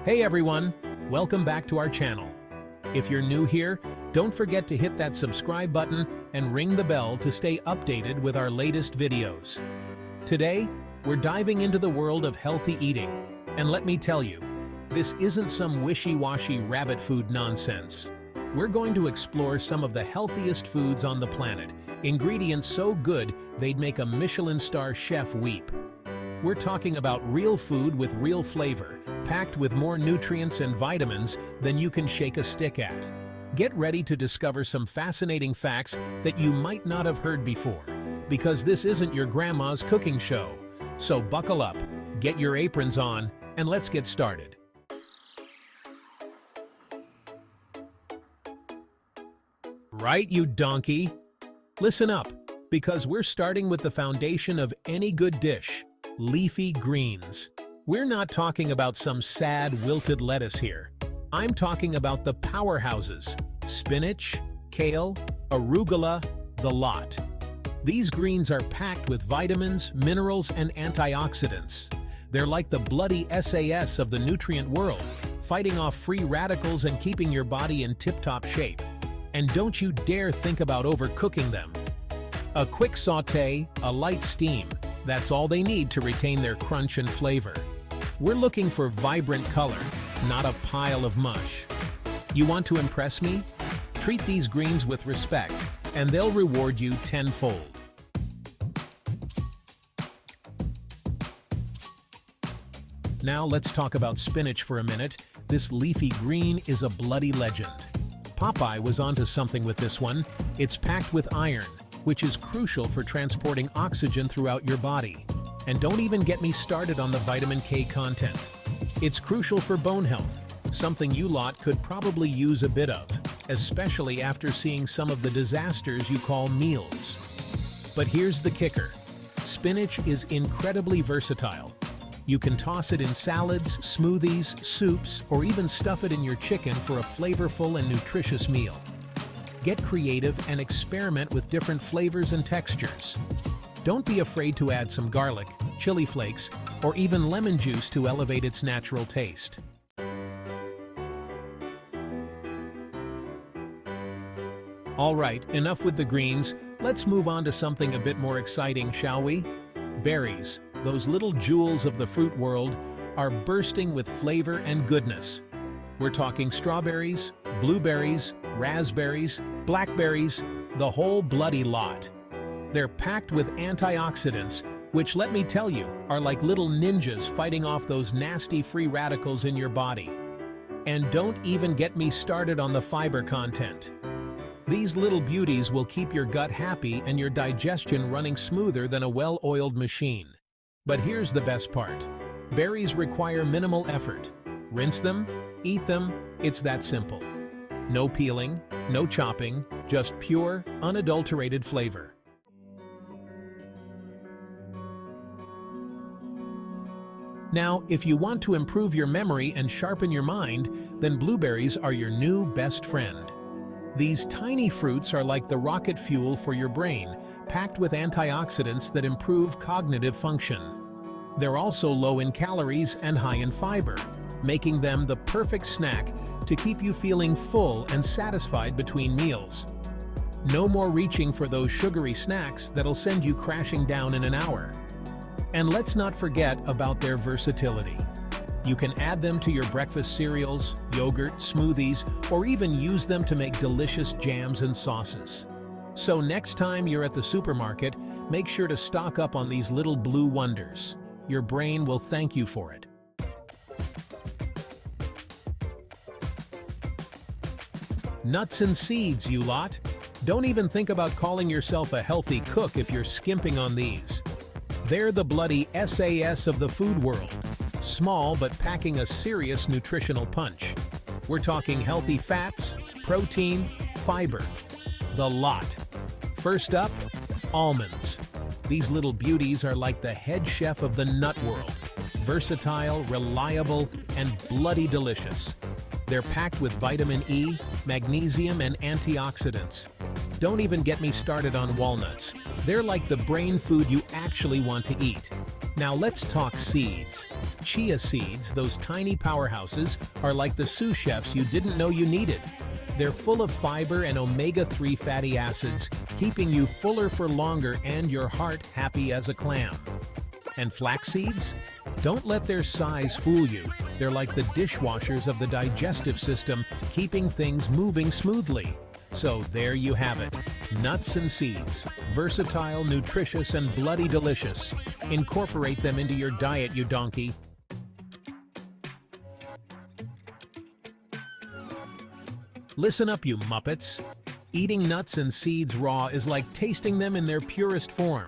Hey everyone, welcome back to our channel. If you're new here, don't forget to hit that subscribe button and ring the bell to stay updated with our latest videos. Today, we're diving into the world of healthy eating, and let me tell you, this isn't some wishy-washy rabbit food nonsense. We're going to explore some of the healthiest foods on the planet, ingredients so good they'd make a Michelin star chef weep. We're talking about real food with real flavor, packed with more nutrients and vitamins than you can shake a stick at. Get ready to discover some fascinating facts that you might not have heard before, because this isn't your grandma's cooking show. So buckle up, get your aprons on, and let's get started. Right, you donkey? Listen up, because we're starting with the foundation of any good dish: leafy greens. We're not talking about some sad, wilted lettuce here. I'm talking about the powerhouses: spinach, kale, arugula, the lot. These greens are packed with vitamins, minerals, and antioxidants. They're like the bloody SAS of the nutrient world, fighting off free radicals and keeping your body in tip-top shape. And don't you dare think about overcooking them. A quick sauté, a light steam, that's all they need to retain their crunch and flavor. We're looking for vibrant color, not a pile of mush. You want to impress me? Treat these greens with respect, and they'll reward you tenfold. Now let's talk about spinach for a minute. This leafy green is a bloody legend. Popeye was onto something with this one. It's packed with iron, which is crucial for transporting oxygen throughout your body. And don't even get me started on the vitamin K content. It's crucial for bone health, something you lot could probably use a bit of, especially after seeing some of the disasters you call meals. But here's the kicker: spinach is incredibly versatile. You can toss it in salads, smoothies, soups, or even stuff it in your chicken for a flavorful and nutritious meal. Get creative and experiment with different flavors and textures. Don't be afraid to add some garlic, chili flakes, or even lemon juice to elevate its natural taste. All right, enough with the greens. Let's move on to something a bit more exciting, shall we? Berries, those little jewels of the fruit world, are bursting with flavor and goodness. We're talking strawberries, blueberries, raspberries, blackberries, the whole bloody lot. They're packed with antioxidants, which, let me tell you, are like little ninjas fighting off those nasty free radicals in your body. And don't even get me started on the fiber content. These little beauties will keep your gut happy and your digestion running smoother than a well-oiled machine. But here's the best part: berries require minimal effort. Rinse them, eat them, it's that simple. No peeling, no chopping, just pure, unadulterated flavor. Now, if you want to improve your memory and sharpen your mind, then blueberries are your new best friend. These tiny fruits are like the rocket fuel for your brain, packed with antioxidants that improve cognitive function. They're also low in calories and high in fiber, making them the perfect snack to keep you feeling full and satisfied between meals. No more reaching for those sugary snacks that'll send you crashing down in an hour. And let's not forget about their versatility. You can add them to your breakfast cereals, yogurt, smoothies, or even use them to make delicious jams and sauces. So next time you're at the supermarket, make sure to stock up on these little blue wonders. Your brain will thank you for it. Nuts and seeds, you lot. Don't even think about calling yourself a healthy cook if you're skimping on these. They're the bloody SAS of the food world. Small but packing a serious nutritional punch. We're talking healthy fats, protein, fiber. The lot. First up, almonds. These little beauties are like the head chef of the nut world. Versatile, reliable, and bloody delicious. They're packed with vitamin E, magnesium, and antioxidants. Don't even get me started on walnuts. They're like the brain food you actually want to eat. Now let's talk seeds. Chia seeds, those tiny powerhouses, are like the sous chefs you didn't know you needed. They're full of fiber and omega-3 fatty acids, keeping you fuller for longer and your heart happy as a clam. And flax seeds? Don't let their size fool you. They're like the dishwashers of the digestive system, keeping things moving smoothly. So there you have it. Nuts and seeds. Versatile, nutritious, and bloody delicious. Incorporate them into your diet, you donkey. Listen up, you Muppets. Eating nuts and seeds raw is like tasting them in their purest form.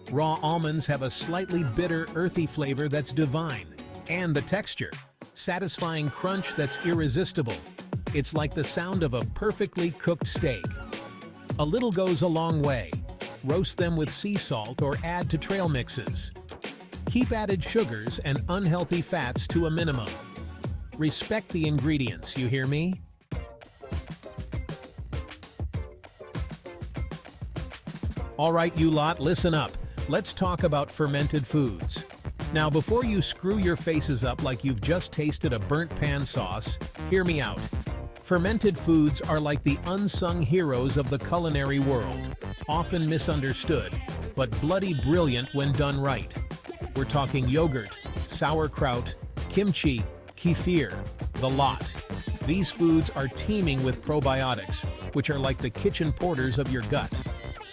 Raw almonds have a slightly bitter, earthy flavor that's divine. And the texture, satisfying crunch that's irresistible. It's like the sound of a perfectly cooked steak. A little goes a long way. Roast them with sea salt or add to trail mixes. Keep added sugars and unhealthy fats to a minimum. Respect the ingredients, you hear me? All right, you lot, listen up. Let's talk about fermented foods. Now, before you screw your faces up like you've just tasted a burnt pan sauce, hear me out. Fermented foods are like the unsung heroes of the culinary world, often misunderstood, but bloody brilliant when done right. We're talking yogurt, sauerkraut, kimchi, kefir, the lot. These foods are teeming with probiotics, which are like the kitchen porters of your gut,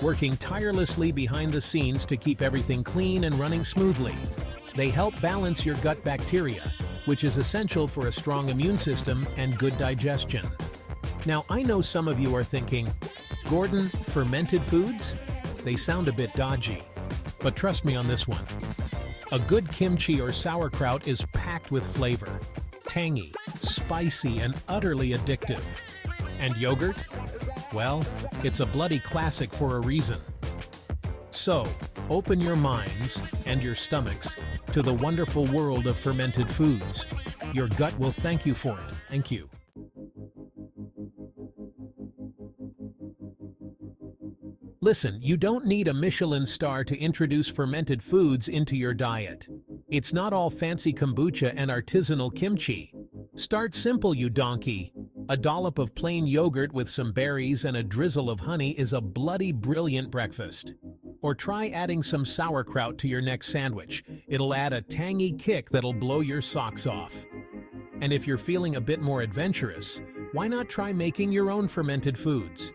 working tirelessly behind the scenes to keep everything clean and running smoothly. They help balance your gut bacteria, which is essential for a strong immune system and good digestion. Now, I know some of you are thinking, Gordon, fermented foods? They sound a bit dodgy. But trust me on this one. A good kimchi or sauerkraut is packed with flavor, tangy, spicy, and utterly addictive. And yogurt? Well, it's a bloody classic for a reason. So, open your minds and your stomachs to the wonderful world of fermented foods. Your gut will thank you for it. Thank you. Listen, you don't need a Michelin star to introduce fermented foods into your diet. It's not all fancy kombucha and artisanal kimchi. Start simple, you donkey. A dollop of plain yogurt with some berries and a drizzle of honey is a bloody brilliant breakfast. Or try adding some sauerkraut to your next sandwich. It'll add a tangy kick that'll blow your socks off. And if you're feeling a bit more adventurous, why not try making your own fermented foods?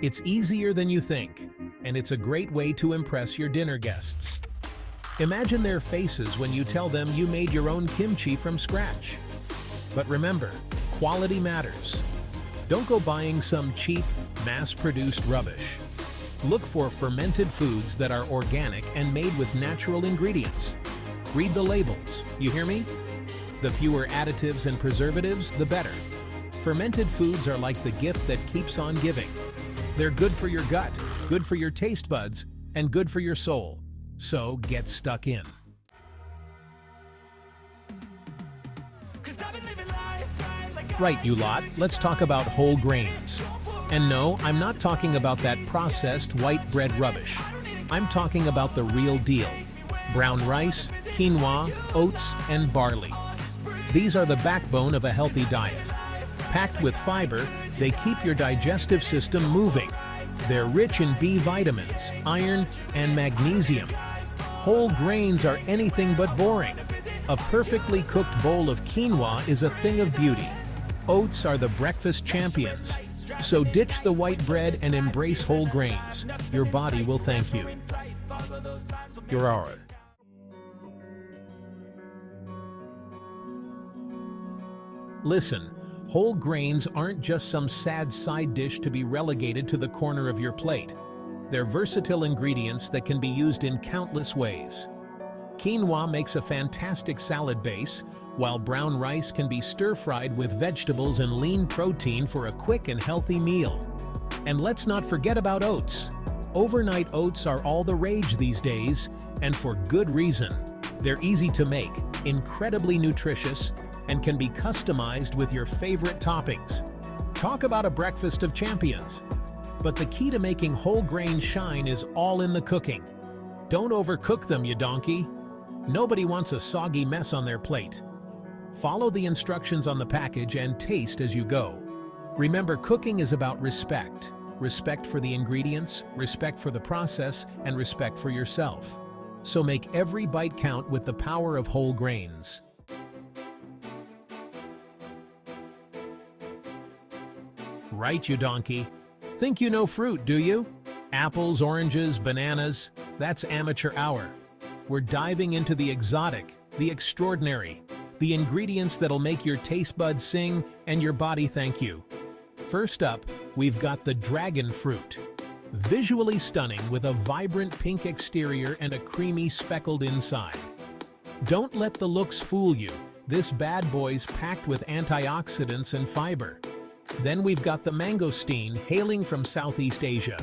It's easier than you think, and it's a great way to impress your dinner guests. Imagine their faces when you tell them you made your own kimchi from scratch. But remember, quality matters. Don't go buying some cheap, mass-produced rubbish. Look for fermented foods that are organic and made with natural ingredients. Read the labels, you hear me? The fewer additives and preservatives, the better. Fermented foods are like the gift that keeps on giving. They're good for your gut, good for your taste buds, and good for your soul. So get stuck in. Right, you lot, let's talk about whole grains. And no, I'm not talking about that processed white bread rubbish. I'm talking about the real deal. Brown rice, quinoa, oats, and barley. These are the backbone of a healthy diet. Packed with fiber, they keep your digestive system moving. They're rich in B vitamins, iron, and magnesium. Whole grains are anything but boring. A perfectly cooked bowl of quinoa is a thing of beauty. Oats are the breakfast champions. So ditch the white bread and embrace whole grains. Your body will thank you. Your aura. Listen, whole grains aren't just some sad side dish to be relegated to the corner of your plate. They're versatile ingredients that can be used in countless ways. Quinoa makes a fantastic salad base, while brown rice can be stir-fried with vegetables and lean protein for a quick and healthy meal. And let's not forget about oats. Overnight oats are all the rage these days, and for good reason. They're easy to make, incredibly nutritious, and can be customized with your favorite toppings. Talk about a breakfast of champions. But the key to making whole grains shine is all in the cooking. Don't overcook them, you donkey. Nobody wants a soggy mess on their plate. Follow the instructions on the package and taste as you go. Remember, cooking is about respect. Respect for the ingredients, respect for the process, and respect for yourself. So make every bite count with the power of whole grains. Right, you donkey. Think you know fruit, do you? Apples, oranges, bananas. That's amateur hour. We're diving into the exotic, the extraordinary, the ingredients that'll make your taste buds sing and your body thank you. First up, we've got the dragon fruit. Visually stunning with a vibrant pink exterior and a creamy speckled inside. Don't let the looks fool you. This bad boy's packed with antioxidants and fiber. Then we've got the mangosteen, hailing from Southeast Asia.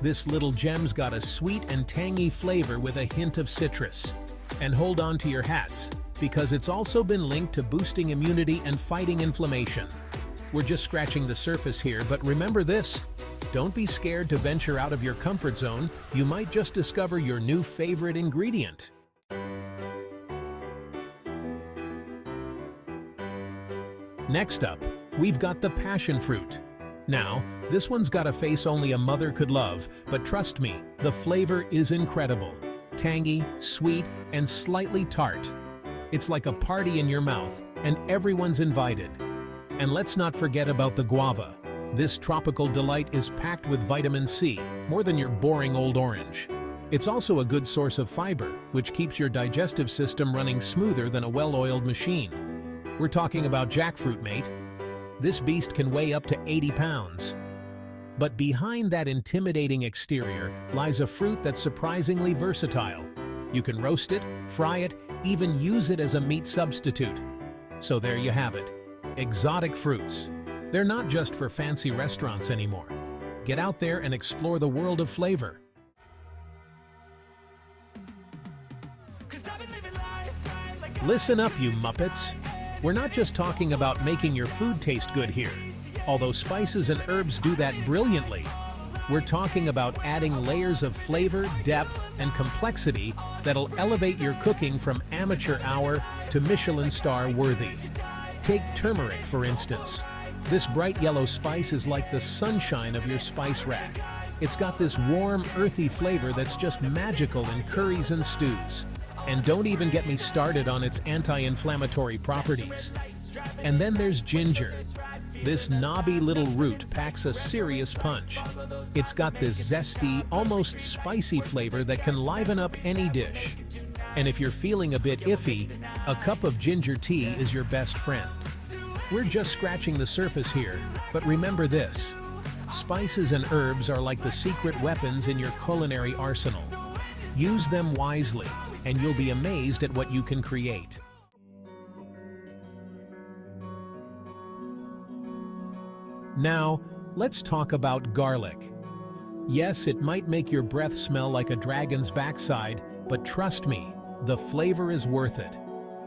This little gem's got a sweet and tangy flavor with a hint of citrus. And hold on to your hats, because it's also been linked to boosting immunity and fighting inflammation. We're just scratching the surface here, but remember this: don't be scared to venture out of your comfort zone. You might just discover your new favorite ingredient. Next up, we've got the passion fruit. Now, this one's got a face only a mother could love, but trust me, the flavor is incredible. Tangy, sweet, and slightly tart. It's like a party in your mouth, and everyone's invited. And let's not forget about the guava. This tropical delight is packed with vitamin C, more than your boring old orange. It's also a good source of fiber, which keeps your digestive system running smoother than a well-oiled machine. We're talking about jackfruit, mate. This beast can weigh up to 80 pounds. But behind that intimidating exterior lies a fruit that's surprisingly versatile. You can roast it, fry it, even use it as a meat substitute. So there you have it. Exotic fruits. They're not just for fancy restaurants anymore. Get out there and explore the world of flavor. Listen up, you Muppets. We're not just talking about making your food taste good here, although spices and herbs do that brilliantly. We're talking about adding layers of flavor, depth, and complexity that'll elevate your cooking from amateur hour to Michelin star worthy. Take turmeric, for instance. This bright yellow spice is like the sunshine of your spice rack. It's got this warm, earthy flavor that's just magical in curries and stews. And don't even get me started on its anti-inflammatory properties. And then there's ginger. This knobby little root packs a serious punch. It's got this zesty, almost spicy flavor that can liven up any dish. And if you're feeling a bit iffy, a cup of ginger tea is your best friend. We're just scratching the surface here, but remember this: spices and herbs are like the secret weapons in your culinary arsenal. Use them wisely, and you'll be amazed at what you can create. Now, let's talk about garlic. Yes, it might make your breath smell like a dragon's backside, but trust me, the flavor is worth it.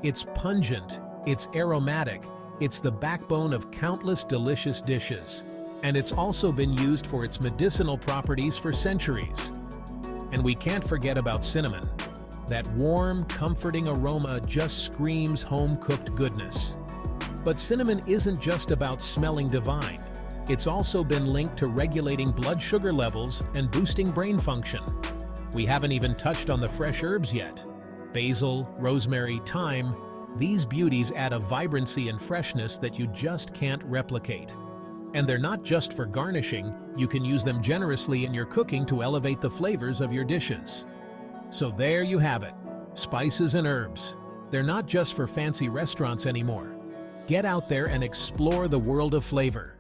It's pungent, it's aromatic, it's the backbone of countless delicious dishes. And it's also been used for its medicinal properties for centuries. And we can't forget about cinnamon. That warm, comforting aroma just screams home-cooked goodness. But cinnamon isn't just about smelling divine. It's also been linked to regulating blood sugar levels and boosting brain function. We haven't even touched on the fresh herbs yet. Basil, rosemary, thyme, these beauties add a vibrancy and freshness that you just can't replicate. And they're not just for garnishing, you can use them generously in your cooking to elevate the flavors of your dishes. So there you have it, spices and herbs. They're not just for fancy restaurants anymore. Get out there and explore the world of flavor.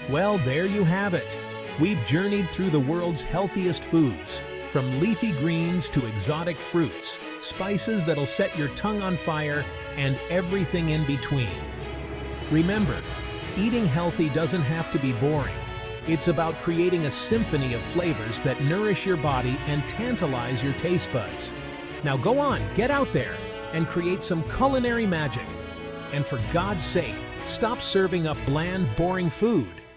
Well, there you have it. We've journeyed through the world's healthiest foods, from leafy greens to exotic fruits, spices that'll set your tongue on fire, and everything in between. Remember, eating healthy doesn't have to be boring. It's about creating a symphony of flavors that nourish your body and tantalize your taste buds. Now go on, get out there and create some culinary magic. And for God's sake, stop serving up bland, boring food.